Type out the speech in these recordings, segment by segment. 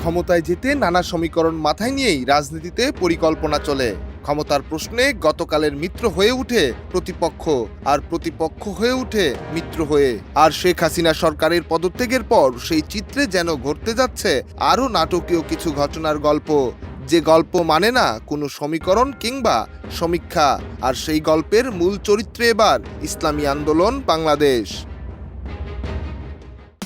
ক্ষমতায় যেতে নানা সমীকরণ মাথায় নিয়েই রাজনীতিতে পরিকল্পনা চলে। ক্ষমতার প্রশ্নে গতকালের মিত্র হয়ে উঠে প্রতিপক্ষ, আর প্রতিপক্ষ হয়ে উঠে মিত্র হয়ে। আর শেখ হাসিনা সরকারের পদত্যাগের পর সেই চিত্রে যেন ঘটতে যাচ্ছে আরও নাটকীয় কিছু ঘটনার গল্প, যে গল্প মানে না কোনো সমীকরণ কিংবা সমীক্ষা। আর সেই গল্পের মূল চরিত্রে এবার ইসলামী আন্দোলন বাংলাদেশ।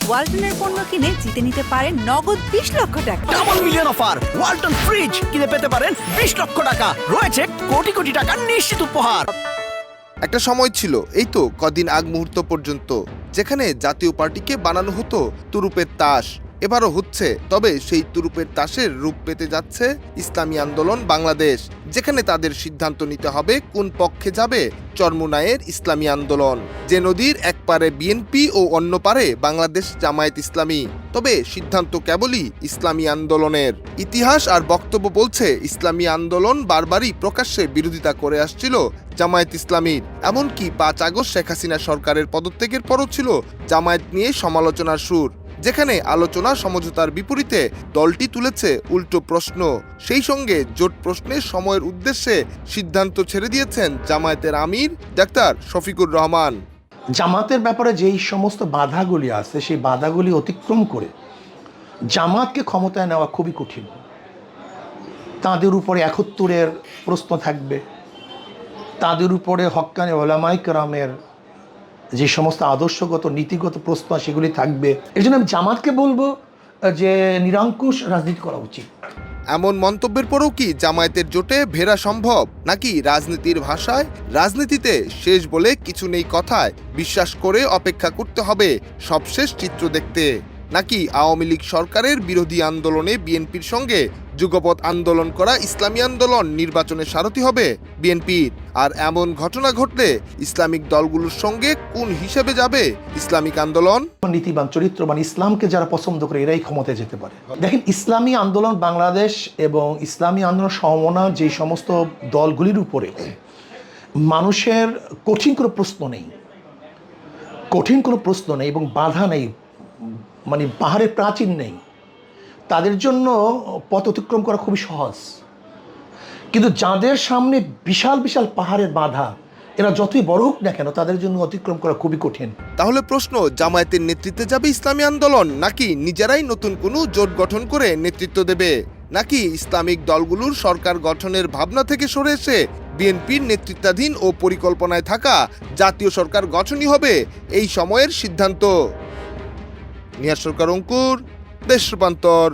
ওয়ালটনের পণ্য কিনে জিতে নিতে পারেন নগদ ২০ লক্ষ টাকা। Double million offer, Walton fridge কিনে পেতে পারেন ২০ লক্ষ টাকা, রয়েছে কোটি কোটি টাকার নিশ্চিত উপহার। একটা সময় ছিল, এই তো কদিন আগ মুহূর্ত পর্যন্ত, যেখানে জাতীয় পার্টিকে বানানো হতো তুরুপের তাস। এবারও হচ্ছে, তবে সেই তুরুপের তাসের রূপ পেতে যাচ্ছে ইসলামী আন্দোলন বাংলাদেশ, যেখানে তাদের সিদ্ধান্ত নিতে হবে কোন পক্ষে যাবে চরমোনাইয়ের ইসলামী আন্দোলন। যে নদীর এক পারে বিএনপি ও অন্য পারে বাংলাদেশ জামায়াত ইসলামী, তবে সিদ্ধান্ত কেবলই ইসলামী আন্দোলনের। ইতিহাস আর বক্তব্য বলছে, ইসলামী আন্দোলন বারবারই প্রকাশ্যে বিরোধিতা করে আসছিল জামায়াত ইসলামীর। এমনকি ৫ আগস্ট শেখ হাসিনা সরকারের পদত্যাগের পরও ছিল জামায়াত নিয়ে সমালোচনার সুর, যেখানে আলোচনা সমঝোতার বিপরীতে দলটি তুলেছে উল্টো প্রশ্ন। সেই সঙ্গে জোট প্রশ্নে সময়ের উদ্দেশ্যে সিদ্ধান্ত ছেড়ে দিয়েছেন জামায়াতের আমির ডাক্তার শফিকুর রহমান। জামাতের ব্যাপারে যেই সমস্ত বাধাগুলি আছে, সেই বাধাগুলি অতিক্রম করে জামাতকে ক্ষমতায় নেওয়া খুবই কঠিন। তাদের উপরে ৭১-এর প্রশ্ন থাকবে, তাদের উপরে হক্কানি ওলামায়ে কেরামের যে সমস্ত আদর্শগত নীতিগত প্রশ্ন সেগুলি থাকবে। এর জন্য আমি জামাতকে বলবো যে নিরঙ্কুশ রাজনীতি করা উচিত। এমন মন্তব্যের পরেও কি জামায়াতের জোটে ফেরা সম্ভব, নাকি রাজনীতির ভাষায় রাজনীতিতে শেষ বলে কিছু নেই কথায় বিশ্বাস করে অপেক্ষা করতে হবে সবশেষ চিত্র দেখতে? নাকি আওয়ামী লীগ সরকারের বিরোধী আন্দোলনে বিএনপির সঙ্গে যুগপৎ আন্দোলন করা ইসলামী আন্দোলন নির্বাচনে সারথি হবে বিএনপির? আর এমন ঘটনা ঘটলে ইসলামিক দলগুলোর সঙ্গে কোন হিসেবে যাবে ইসলামিক আন্দোলন? নীতিবান চরিত্রবান ইসলামকে যারা পছন্দ করে এরাই ক্ষমতায় যেতে পারে। দেখেন, ইসলামী আন্দোলন বাংলাদেশ এবং ইসলামী আন্দোলন সমমনা যে সমস্ত দলগুলির উপরে মানুষের কঠিন কোনো প্রশ্ন নেই এবং বাধা নেই, মানে পাহাড়ের প্রাচীর নেই, তাদের জন্য পথ অতিক্রম করা খুবই সহজ। কিন্তু যাদের সামনে বিশাল বিশাল পাহাড়ের বাধা, এরা যতই বড় হোক না কেন, তাদের জন্য অতিক্রম করা খুবই কঠিন। তাহলে প্রশ্ন, জামায়াতের নেতৃত্বে যাবে ইসলামী আন্দোলন, নাকি নিজেরাই নতুন কোনো জোট গঠন করে নেতৃত্ব দেবে? নাকি ইসলামিক দলগুলোর সরকার গঠনের ভাবনা থেকে সরে এসে বিএনপির নেতৃত্বাধীন ও পরিকল্পনায় থাকা জাতীয় সরকার গঠনই হবে এই সময়ের সিদ্ধান্ত? নিহার সরকার, অঙ্কুর, দেশ রূপান্তর।